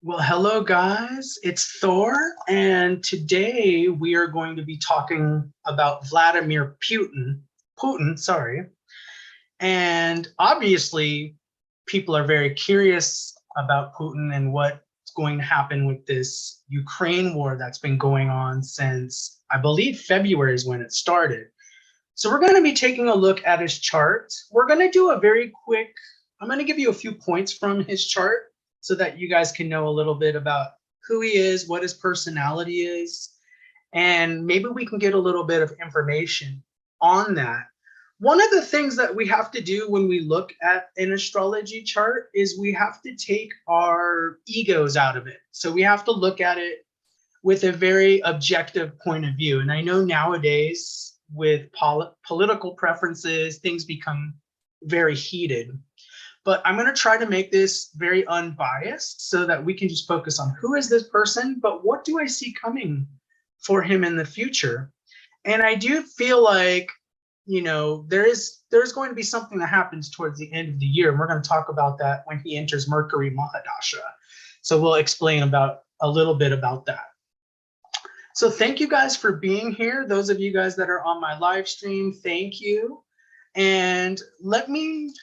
Well, hello guys, it's Thor, and today we are going to be talking about Vladimir Putin, sorry. And obviously, people are very curious about Putin and what's going to happen with this Ukraine war that's been going on since, I believe, February is when it started. So we're going to be taking a look at his chart. We're going to do a very quick, I'm going to give you a few points from his chart so that you guys can know a little bit about who he is, what his personality is, and maybe we can get a little bit of information on that. One of the things that we have to do when we look at an astrology chart is we have to take our egos out of it. So we have to look at it with a very objective point of view. And I know nowadays with political preferences, things become very heated. But I'm going to try to make this very unbiased so that we can just focus on who is this person, but what do I see coming for him in the future? And I do feel like, there's going to be something that happens towards the end of the year. And we're going to talk about that when he enters Mercury Mahadasha. So we'll explain about a little bit about that. So thank you guys for being here. Those of you guys that are on my live stream, thank you. And let me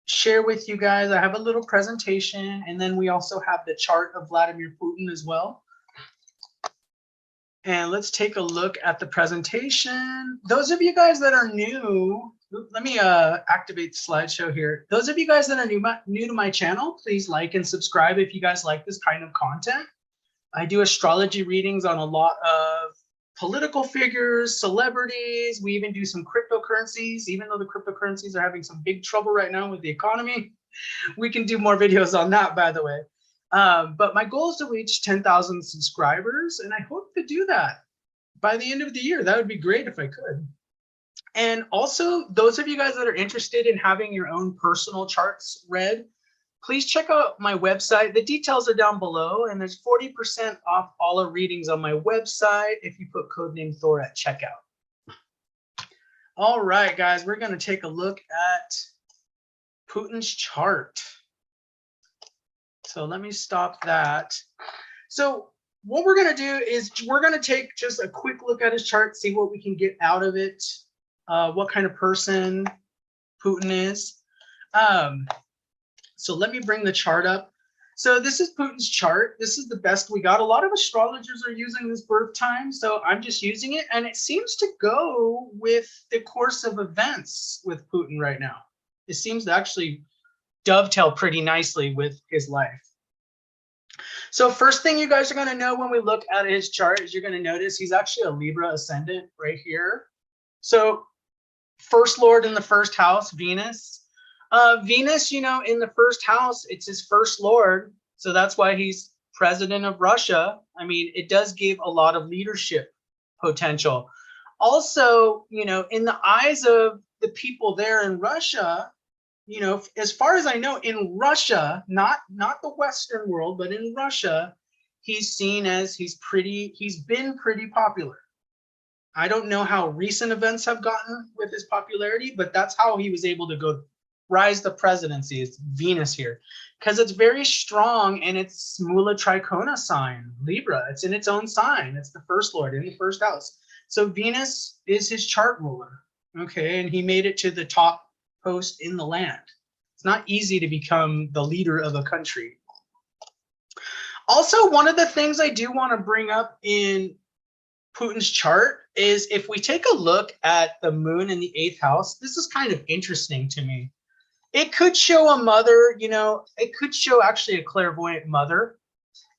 share with you guys, I have a little presentation, and then we also have the chart of Vladimir Putin as well. And let's take a look at the presentation. Those of you guys that are new, let me activate the slideshow here. Those of you guys that are new to my channel, please like and subscribe if you guys like this kind of content. I do astrology readings on a lot of political figures, celebrities. We even do some cryptocurrencies, even though the cryptocurrencies are having some big trouble right now with the economy. We can do more videos on that, by the way. But my goal is to reach 10,000 subscribers, and I hope to do that by the end of the year. That would be great if I could. And also, those of you guys that are interested in having your own personal charts read, please check out my website. The details are down below, and there's 40% off all our readings on my website if you put codename Thor at checkout. All right, guys, we're going to take a look at Putin's chart. So let me stop that. So what we're going to do is we're going to take just a quick look at his chart, see what we can get out of it, what kind of person Putin is. So let me bring the chart up. So this is Putin's chart. This is the best we got. A lot of astrologers are using this birth time, so I'm just using it. And it seems to go with the course of events with Putin right now. It seems to actually dovetail pretty nicely with his life. So first thing you guys are going to know when we look at his chart is you're going to notice he's actually a Libra ascendant right here. So first lord in the first house, Venus. Venus, in the first house, it's his first lord. So that's why he's president of Russia. I mean, it does give a lot of leadership potential. Also, in the eyes of the people there in Russia, as far as I know, in Russia, not the Western world, but in Russia, he's seen as he's been pretty popular. I don't know how recent events have gotten with his popularity, but that's how he was able to rise the presidency. Is Venus here because it's very strong, and it's Mula Tricona sign, Libra. It's in its own sign. It's the first lord in the first house. So Venus is his chart ruler. Okay, and he made it to the top post in the land. It's not easy to become the leader of a country. Also, one of the things I do want to bring up in Putin's chart is if we take a look at the moon in the 8th house, this is kind of interesting to me. It could show a mother, it could show actually a clairvoyant mother,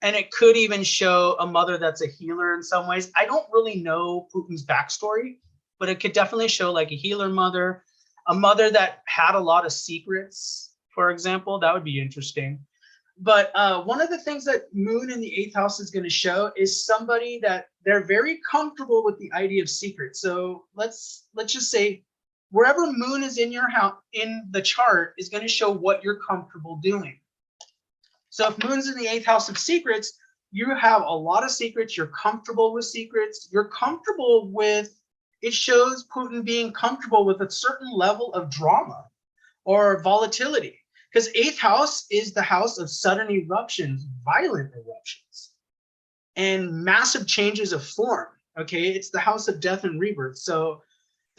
and it could even show a mother that's a healer in some ways. I don't really know Putin's backstory, but it could definitely show like a healer mother, a mother that had a lot of secrets, for example. That would be interesting. But one of the things that moon in the 8th house is going to show is somebody that they're very comfortable with the idea of secrets. So let's just say wherever moon is in your house in the chart is going to show what you're comfortable doing. So if moon's in the 8th house of secrets, you have a lot of secrets. You're comfortable with secrets. You're comfortable with, it shows Putin being comfortable with a certain level of drama or volatility. because 8th house is the house of sudden eruptions, violent eruptions, and massive changes of form. Okay, it's the house of death and rebirth. So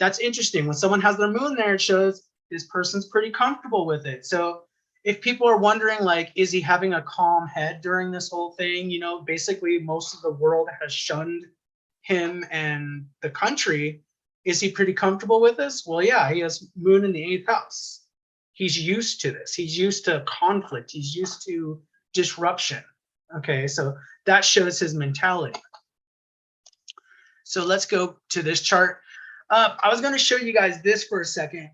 that's interesting. When someone has their moon there, it shows this person's pretty comfortable with it. So if people are wondering, like, is he having a calm head during this whole thing? You know, basically most of the world has shunned him and the country. Is he pretty comfortable with this? Well, yeah, he has moon in the 8th house. He's used to this. He's used to conflict. He's used to disruption. Okay, so that shows his mentality. So let's go to this chart. I was going to show you guys this for a second.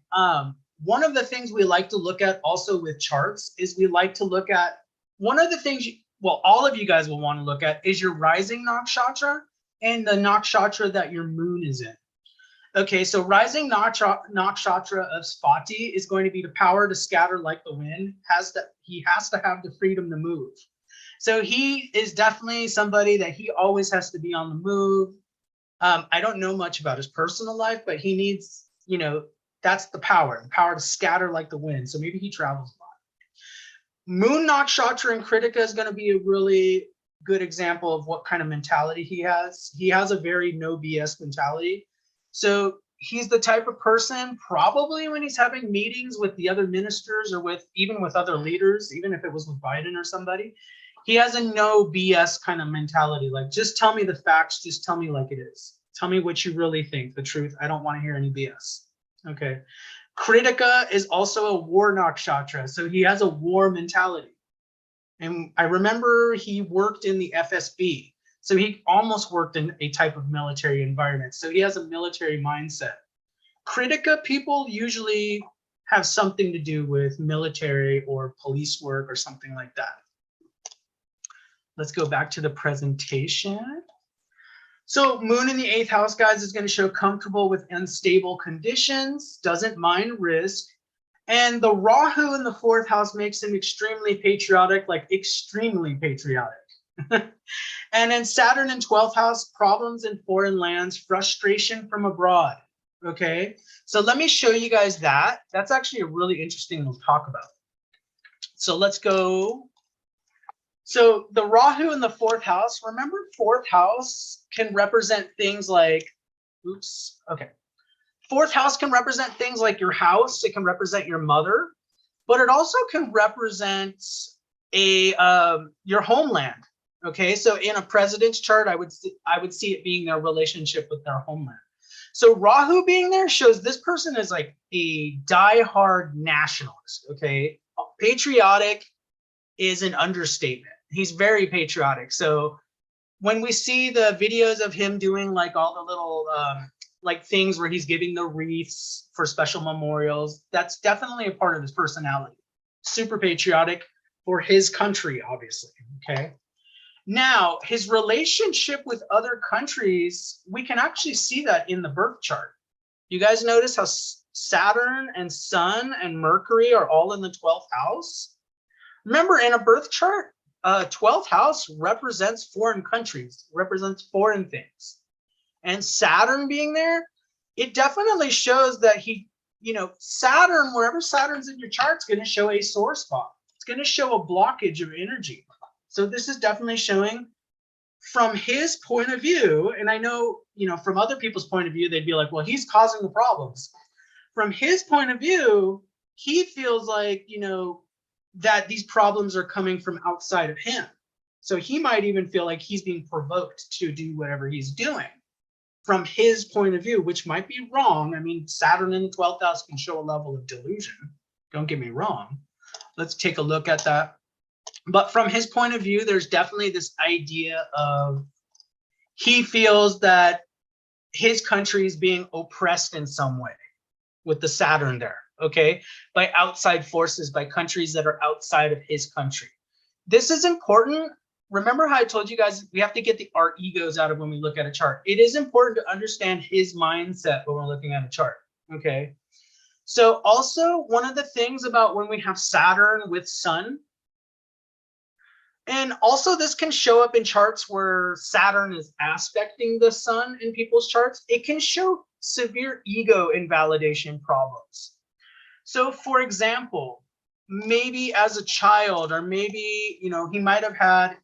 One of the things we like to look at also with charts is we like to look at one of the things, well, all of you guys will want to look at is your rising nakshatra and the nakshatra that your moon is in. Okay, so rising nakshatra of Spati is going to be the power to scatter like the wind. He has to have the freedom to move. So he is definitely somebody that he always has to be on the move. I don't know much about his personal life, but he needs, you know, that's the power to scatter like the wind. So maybe he travels a lot. Moon nakshatra and Kritika is going to be a really good example of what kind of mentality he has. He has a very no BS mentality. So he's the type of person, probably when he's having meetings with the other ministers or even with other leaders, even if it was with Biden or somebody, he has a no BS kind of mentality. Like, just tell me the facts. Just tell me like it is. Tell me what you really think, the truth. I don't want to hear any BS. Okay. Kritika is also a war nakshatra. So he has a war mentality. And I remember he worked in the FSB. So he almost worked in a type of military environment. So he has a military mindset. Kritika people usually have something to do with military or police work or something like that. Let's go back to the presentation. So moon in the 8th house, guys, is going to show comfortable with unstable conditions, doesn't mind risk. And the Rahu in the 4th house makes him extremely patriotic, like extremely patriotic. And then Saturn in 12th house, problems in foreign lands, frustration from abroad. Okay, so let me show you guys that. That's actually a really interesting one to talk about. So let's go. So the Rahu in the 4th house, remember 4th house can represent things like, oops, okay. 4th house can represent things like your house. It can represent your mother, but it also can represent your homeland. Okay, so in a president's chart, I would see it being their relationship with their homeland. So Rahu being there shows this person is like a diehard nationalist. Okay, patriotic is an understatement. He's very patriotic. So when we see the videos of him doing like all the little like things where he's giving the wreaths for special memorials, that's definitely a part of his personality. Super patriotic for his country, obviously. Okay. Now, his relationship with other countries, we can actually see that in the birth chart. You guys notice how Saturn and Sun and Mercury are all in the 12th house? Remember, in a birth chart, 12th house represents foreign countries, represents foreign things. And Saturn being there, it definitely shows that he, you know, Saturn, wherever Saturn's in your chart, is going to show a sore spot. It's going to show a blockage of energy. So this is definitely showing from his point of view, and I know, you know, from other people's point of view, they'd be like, well, he's causing the problems. From his point of view, he feels like, you know, that these problems are coming from outside of him. So he might even feel like he's being provoked to do whatever he's doing from his point of view, which might be wrong. I mean, Saturn in the 12th house can show a level of delusion. Don't get me wrong. Let's take a look at that. But from his point of view, there's definitely this idea of he feels that his country is being oppressed in some way with the Saturn there, okay, by outside forces, by countries that are outside of his country. This is important. Remember how I told you guys we have to get our egos out of when we look at a chart. It is important to understand his mindset when we're looking at a chart, okay? So also one of the things about when we have Saturn with Sun, and also this can show up in charts where Saturn is aspecting the Sun in people's charts. It can show severe ego invalidation problems. So for example, maybe as a child, or maybe, you know, he might have had,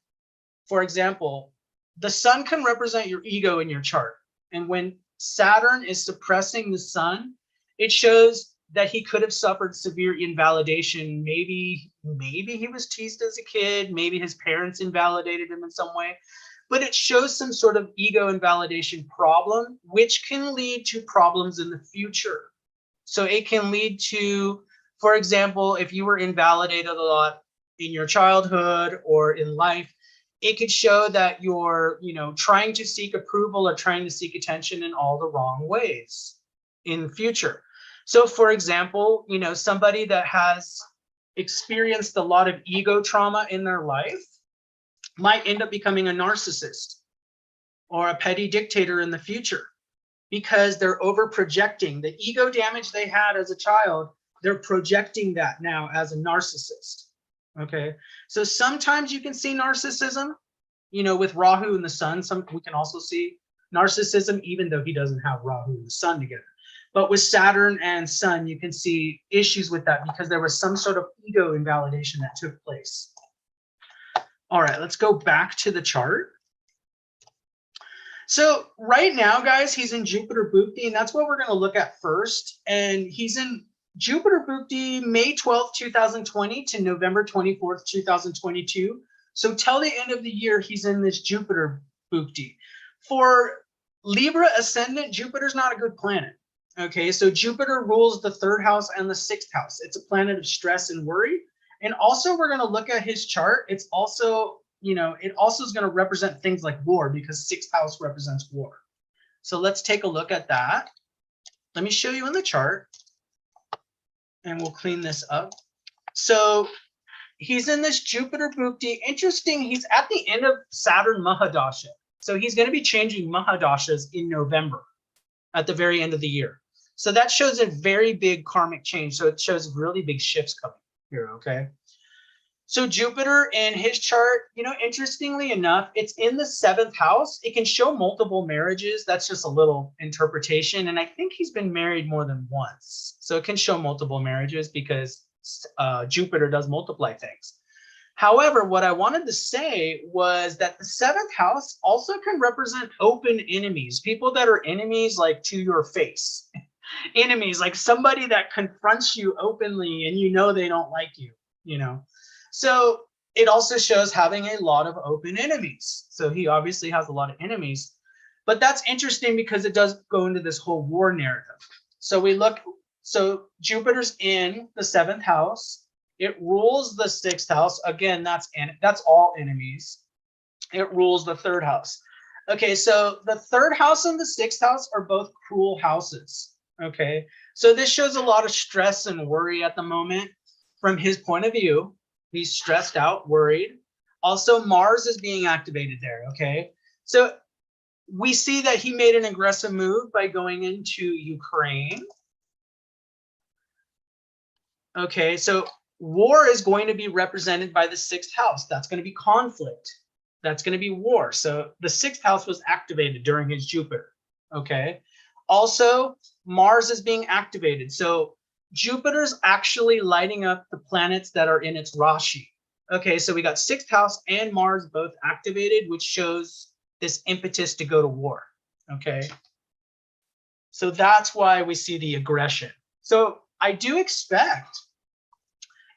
for example, the sun can represent your ego in your chart. And when Saturn is suppressing the sun, it shows that he could have suffered severe invalidation. Maybe he was teased as a kid. Maybe his parents invalidated him in some way. But it shows some sort of ego invalidation problem, which can lead to problems in the future. So it can lead to, for example, if you were invalidated a lot in your childhood or in life, it could show that you're, you know, trying to seek approval or trying to seek attention in all the wrong ways in future. So for example, you know, somebody that has experienced a lot of ego trauma in their life might end up becoming a narcissist or a petty dictator in the future, because they're over projecting the ego damage they had as a child. They're projecting that now as a narcissist. Okay, so sometimes you can see narcissism, you know, with Rahu and the sun. We can also see narcissism even though he doesn't have Rahu and the sun together. But with Saturn and sun, you can see issues with that because there was some sort of ego invalidation that took place. All right, let's go back to the chart. So right now, guys, he's in Jupiter Bhukti, and that's what we're going to look at first. And he's in Jupiter Bhukti May 12th, 2020 to November 24th, 2022. So till the end of the year, he's in this Jupiter Bhukti. For Libra ascendant, Jupiter's not a good planet. Okay, so Jupiter rules the 3rd house and the 6th house. It's a planet of stress and worry. And also, we're going to look at his chart. It's also, you know, it also is going to represent things like war, because 6th house represents war. So let's take a look at that. Let me show you in the chart, and we'll clean this up. So he's in this Jupiter Bhukti. Interesting, he's at the end of Saturn Mahadasha. So he's going to be changing Mahadashas in November at the very end of the year. So that shows a very big karmic change. So it shows really big shifts coming here, okay? So Jupiter in his chart, you know, interestingly enough, it's in the 7th house. It can show multiple marriages. That's just a little interpretation. And I think he's been married more than once. So it can show multiple marriages because Jupiter does multiply things. However, what I wanted to say was that the 7th house also can represent open enemies, people that are enemies like to your face. Enemies, like somebody that confronts you openly and you know they don't like you, you know. So it also shows having a lot of open enemies. So he obviously has a lot of enemies, but that's interesting because it does go into this whole war narrative. So we look, so Jupiter's in the 7th house. It rules the 6th house. Again, that's all enemies. It rules the 3rd house. Okay, so the 3rd house and the 6th house are both cruel houses. Okay, so this shows a lot of stress and worry at the moment from his point of view. He's stressed out, worried. Also, Mars is being activated there, okay? So we see that he made an aggressive move by going into Ukraine. Okay, so war is going to be represented by the 6th house. That's going to be conflict. That's going to be war. So the 6th house was activated during his Jupiter, okay? Also, Mars is being activated. So Jupiter's actually lighting up the planets that are in its Rashi. Okay, so we got 6th house and Mars both activated, which shows this impetus to go to war. Okay, so that's why we see the aggression. So I do expect,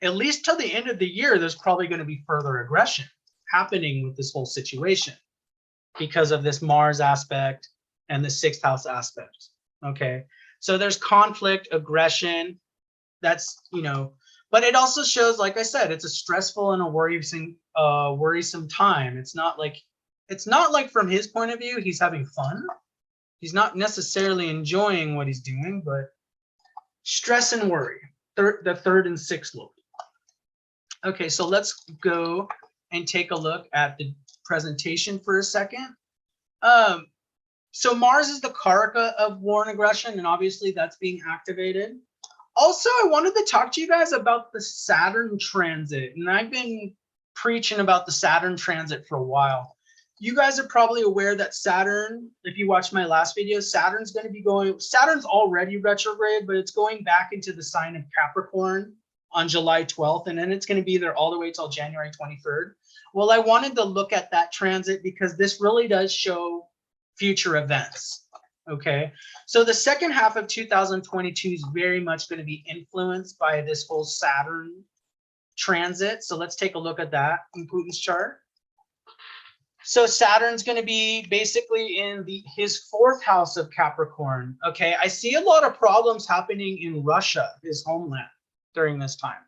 at least till the end of the year, there's probably going to be further aggression happening with this whole situation because of this Mars aspect and the 6th house aspect. Okay, so there's conflict, aggression. That's, you know, but it also shows, like I said, it's a stressful and a worrisome time. It's not like from his point of view, he's having fun. He's not necessarily enjoying what he's doing, but stress and worry, the 3rd and 6th lord. Okay, so let's go and take a look at the presentation for a second. So Mars is the Karaka of war and aggression, and obviously that's being activated. Also, I wanted to talk to you guys about the Saturn Transit, and I've been preaching about the Saturn Transit for a while. You guys are probably aware that Saturn, if you watched my last video, Saturn's going to be going, Saturn's already retrograde, but it's going back into the sign of Capricorn on July 12th, and then it's going to be there all the way till January 23rd. Well, I wanted to look at that transit because this really does show future events. Okay, so the second half of 2022 is very much going to be influenced by this whole Saturn transit. So let's take a look at that in Putin's chart. So Saturn's going to be basically in his fourth house of Capricorn. Okay, I see a lot of problems happening in Russia, his homeland, during this time,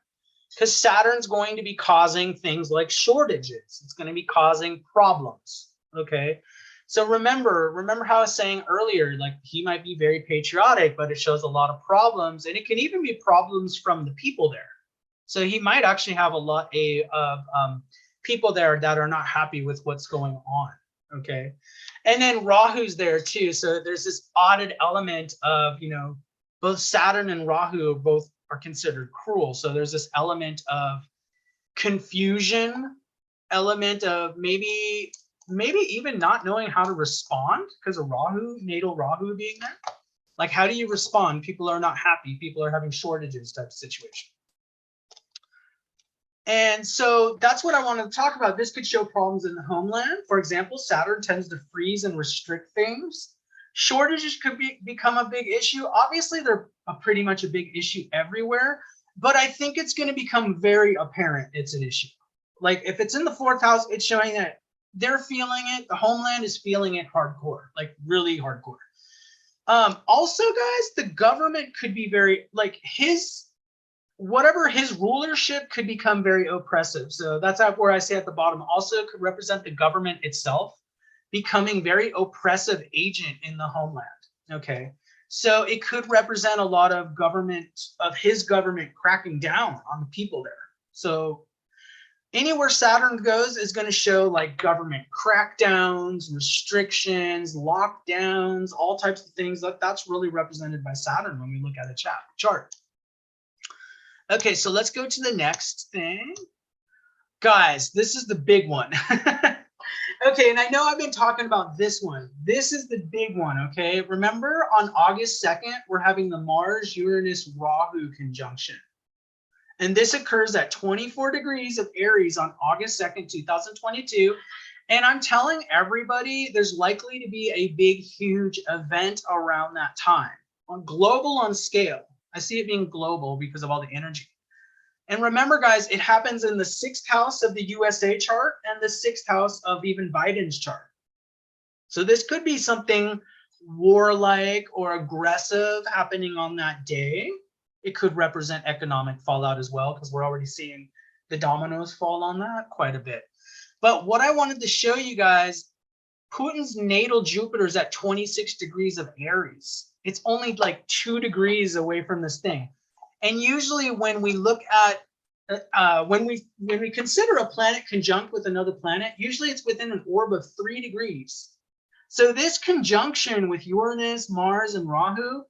because Saturn's going to be causing things like shortages. It's going to be causing problems. Okay, so remember how I was saying earlier, like he might be very patriotic, but it shows a lot of problems, and it can even be problems from the people there. So he might actually have a lot of people there that are not happy with what's going on. Okay, and then Rahu's there too. So there's this odd element of, you know, both Saturn and Rahu both are considered cruel. So there's this element of confusion, element of maybe even not knowing how to respond because of Rahu, natal Rahu being there. Like, how do you respond? People are not happy. People are having shortages type of situation. And so that's what I wanted to talk about. This could show problems in the homeland. For example, Saturn tends to freeze and restrict things. Shortages could become a big issue. Obviously, they're pretty much a big issue everywhere, but I think it's going to become very apparent it's an issue. Like if it's in the fourth house, it's showing that they're feeling it. The homeland is feeling it hardcore, like really hardcore. Also, guys, the government could be very, like whatever his rulership could become very oppressive. So that's where I say at the bottom also could represent the government itself becoming very oppressive agent in the homeland. Okay, so it could represent a lot of his government cracking down on the people there. So anywhere Saturn goes is going to show like government crackdowns, restrictions, lockdowns, all types of things. That's really represented by Saturn when we look at a chart. Okay, so let's go to the next thing. Guys, this is the big one. Okay, and I know I've been talking about this one. This is the big one, okay? Remember on August 2nd, we're having the Mars-Uranus-Rahu conjunction. And this occurs at 24 degrees of Aries on August 2nd, 2022. And I'm telling everybody there's likely to be a big, huge event around that time, on scale. I see it being global because of all the energy. And remember, guys, it happens in the sixth house of the USA chart and the sixth house of even Biden's chart. So this could be something warlike or aggressive happening on that day. It could represent economic fallout as well, because we're already seeing the dominoes fall on that quite a bit. But what I wanted to show you guys, Putin's natal Jupiter is at 26 degrees of Aries. It's only like 2 degrees away from this thing. And usually when we look at, when we consider a planet conjunct with another planet, usually it's within an orb of 3 degrees. So this conjunction with Uranus, Mars, and Rahu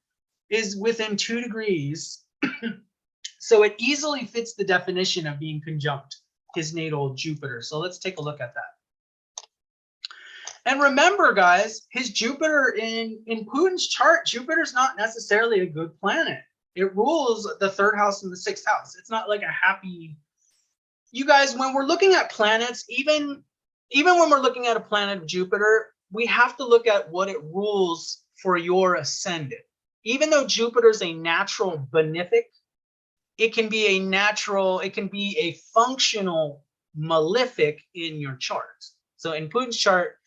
is within 2 degrees. So it easily fits the definition of being conjunct his natal Jupiter. So let's take a look at that. And remember, guys, his Jupiter in Putin's chart, Jupiter's not necessarily a good planet. It rules the third house and the sixth house. It's not like a happy. You guys, when we're looking at planets, even when we're looking at a planet of Jupiter, we have to look at what it rules for your ascendant. Even though Jupiter is a natural benefic, it can be a functional malefic in your chart. So in Putin's chart,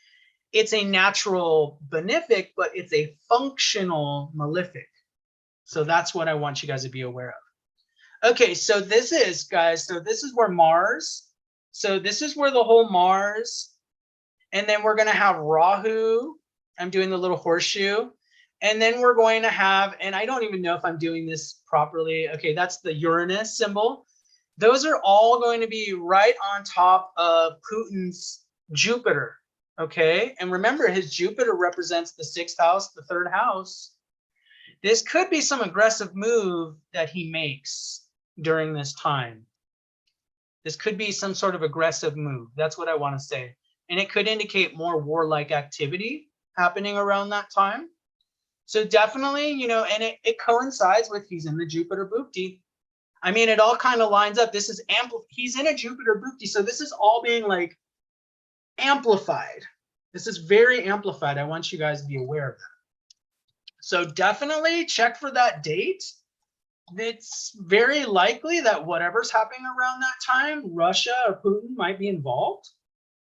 it's a natural benefic, but it's a functional malefic. So that's what I want you guys to be aware of. Okay, so this is, guys, so this is where Mars, so this is where the whole Mars, and then we're going to have Rahu. I'm doing the little horseshoe. And then we're going to have, and I don't even know if I'm doing this properly. Okay, that's the Uranus symbol. Those are all going to be right on top of Putin's Jupiter. Okay, and remember, his Jupiter represents the sixth house, the third house. This could be some aggressive move that he makes during this time. This could be some sort of aggressive move. That's what I want to say. And it could indicate more warlike activity happening around that time. So definitely, you know, and it coincides with he's in the Jupiter Bhukti. I mean, it all kind of lines up. This is he's in a Jupiter Bhukti, so this is all being like amplified. This is very amplified. I want you guys to be aware of that. So definitely check for that date. It's very likely that whatever's happening around that time, Russia or Putin might be involved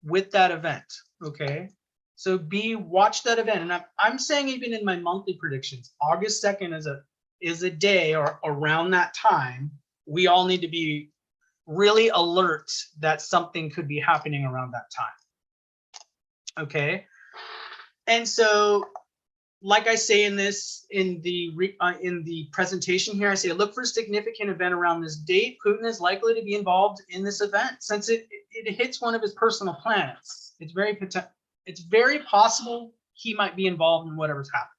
with that event. Okay. So watch that event. And I'm saying even in my monthly predictions, August 2nd is a day or around that time, we all need to be really alert that something could be happening around that time. Okay. And so, like I say in the presentation here, I say look for a significant event around this date. Putin is likely to be involved in this event since it hits one of his personal planets. It's very possible he might be involved in whatever's happening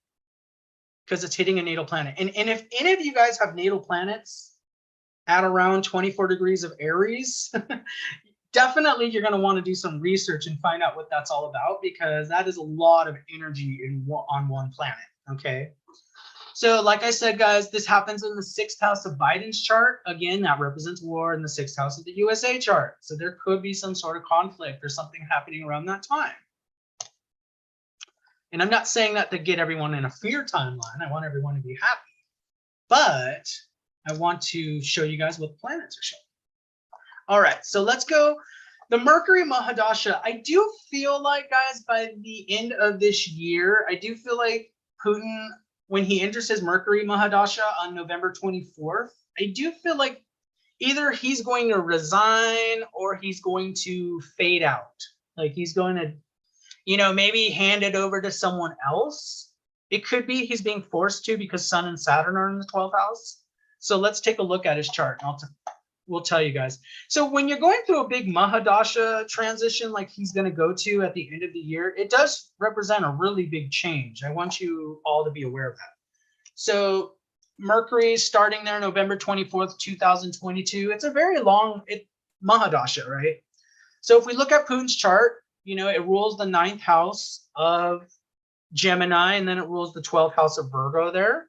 because it's hitting a natal planet. And if any of you guys have natal planets at around 24 degrees of Aries, definitely you're going to want to do some research and find out what that's all about, because that is a lot of energy on one planet. Okay. So like I said, guys, this happens in the 6th house of Biden's chart. Again, that represents war in the 6th house of the USA chart. So there could be some sort of conflict or something happening around that time. And I'm not saying that to get everyone in a fear timeline. I want everyone to be happy. But I want to show you guys what the planets are showing. All right, so let's go. The Mercury Mahadasha, I do feel like, guys, by the end of this year, I do feel like Putin, when he enters his Mercury Mahadasha on November 24th, I do feel like either he's going to resign or he's going to fade out. Like he's going to, maybe hand it over to someone else. It could be he's being forced to because Sun and Saturn are in the 12th house. So let's take a look at his chart. And we'll tell you guys. So when you're going through a big Mahadasha transition like he's going to go to at the end of the year, it does represent a really big change. I want you all to be aware of that. So Mercury starting there November 24th, 2022. It's a very long Mahadasha, right? So if we look at Putin's chart, it rules the 9th house of Gemini, and then it rules the 12th house of Virgo there.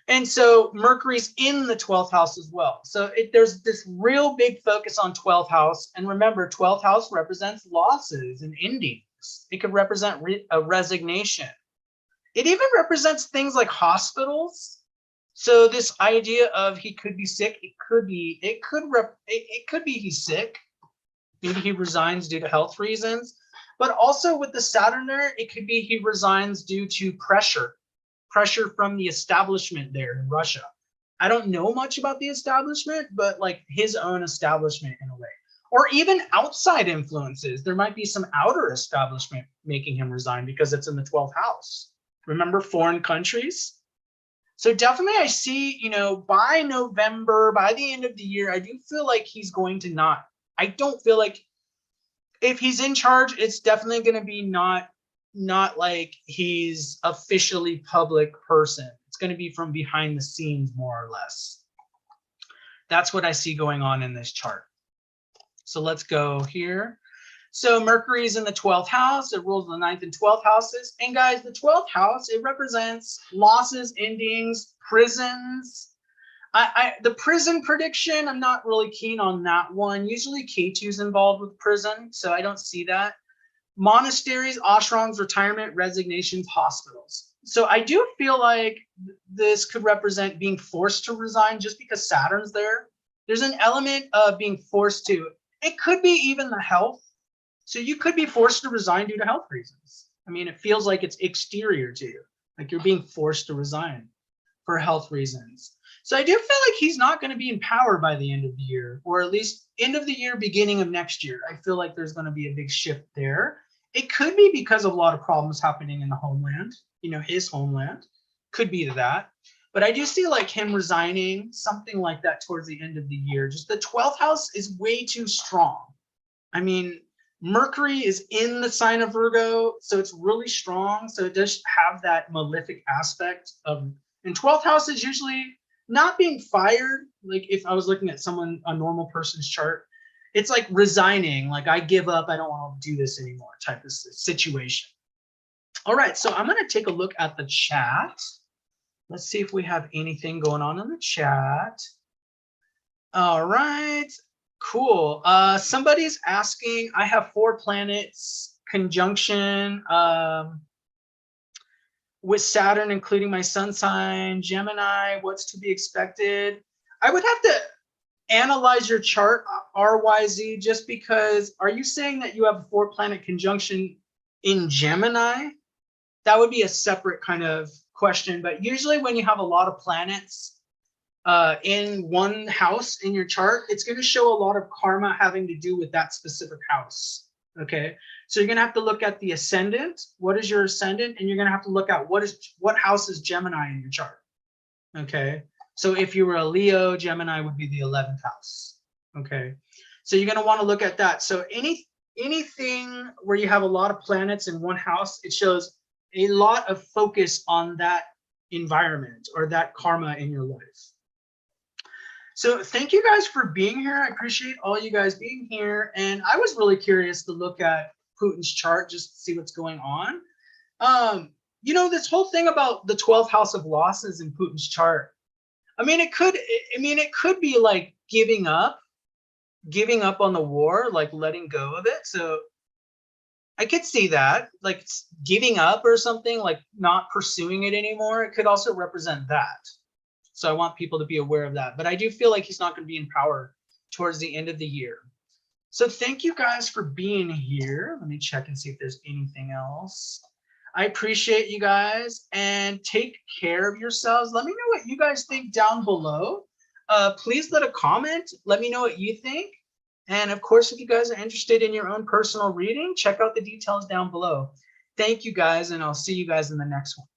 And so Mercury's in the 12th house as well. So there's this real big focus on 12th house. And remember, 12th house represents losses and endings. It could represent a resignation. It even represents things like hospitals. So this idea of he could be sick, it could be he's sick. Maybe he resigns due to health reasons. But also with the Saturn there, it could be he resigns due to pressure from the establishment there in Russia. I don't know much about the establishment, but like his own establishment in a way. Or even outside influences. There might be some outer establishment making him resign because it's in the 12th house. Remember foreign countries? So definitely I see, by November, by the end of the year, I do feel like he's going to not. I don't feel like if he's in charge, it's definitely going to be not like he's officially public person. It's going to be from behind the scenes, more or less. That's what I see going on in this chart. So let's go here. So Mercury is in the 12th house. It rules the 9th and 12th houses. And guys, the 12th house, it represents losses, endings, prisons. The prison prediction, I'm not really keen on that one. Usually K2's involved with prison, so I don't see that. Monasteries, ashrams, retirement, resignations, hospitals. So I do feel like this could represent being forced to resign just because Saturn's there. There's an element of being forced to. It could be even the health. So you could be forced to resign due to health reasons. I mean, it feels like it's exterior to you, like you're being forced to resign for health reasons. So I do feel like he's not going to be in power by the end of the year, or at least end of the year, beginning of next year. I feel like there's going to be a big shift there. It could be because of a lot of problems happening in the homeland, his homeland. Could be that. But I do see like him resigning, something like that towards the end of the year. Just the 12th house is way too strong. I mean, Mercury is in the sign of Virgo, so it's really strong. So it does have that malefic aspect of, and 12th house is usually not being fired. Like if I was looking at a normal person's chart, it's like resigning, like I give up, I don't want to do this anymore type of situation. All right, so I'm going to take a look at the chat. Let's see if we have anything going on in the chat. All right, cool. Somebody's asking, I have 4 planets conjunction with Saturn, including my sun sign, Gemini, what's to be expected? I would have to analyze your chart, RYZ, just because, are you saying that you have a 4 planet conjunction in Gemini? That would be a separate kind of question. But usually when you have a lot of planets in one house in your chart, it's going to show a lot of karma having to do with that specific house. Okay, so you're going to have to look at the ascendant. What is your ascendant? And you're going to have to look at what house is Gemini in your chart. Okay, so if you were a Leo, Gemini would be the 11th house. Okay, so you're going to want to look at that. So anything where you have a lot of planets in one house, it shows a lot of focus on that environment or that karma in your life. So thank you guys for being here. I appreciate all you guys being here. And I was really curious to look at Putin's chart just to see what's going on. You know, this whole thing about the 12th house of losses in Putin's chart. I mean, it could be like giving up on the war, like letting go of it. So I could see that, like giving up or something, like not pursuing it anymore. It could also represent that. So I want people to be aware of that. But I do feel like he's not going to be in power towards the end of the year. So thank you guys for being here. Let me check and see if there's anything else. I appreciate you guys, and take care of yourselves. Let me know what you guys think down below. Please let a comment. Let me know what you think. And of course, if you guys are interested in your own personal reading, check out the details down below. Thank you guys, and I'll see you guys in the next one.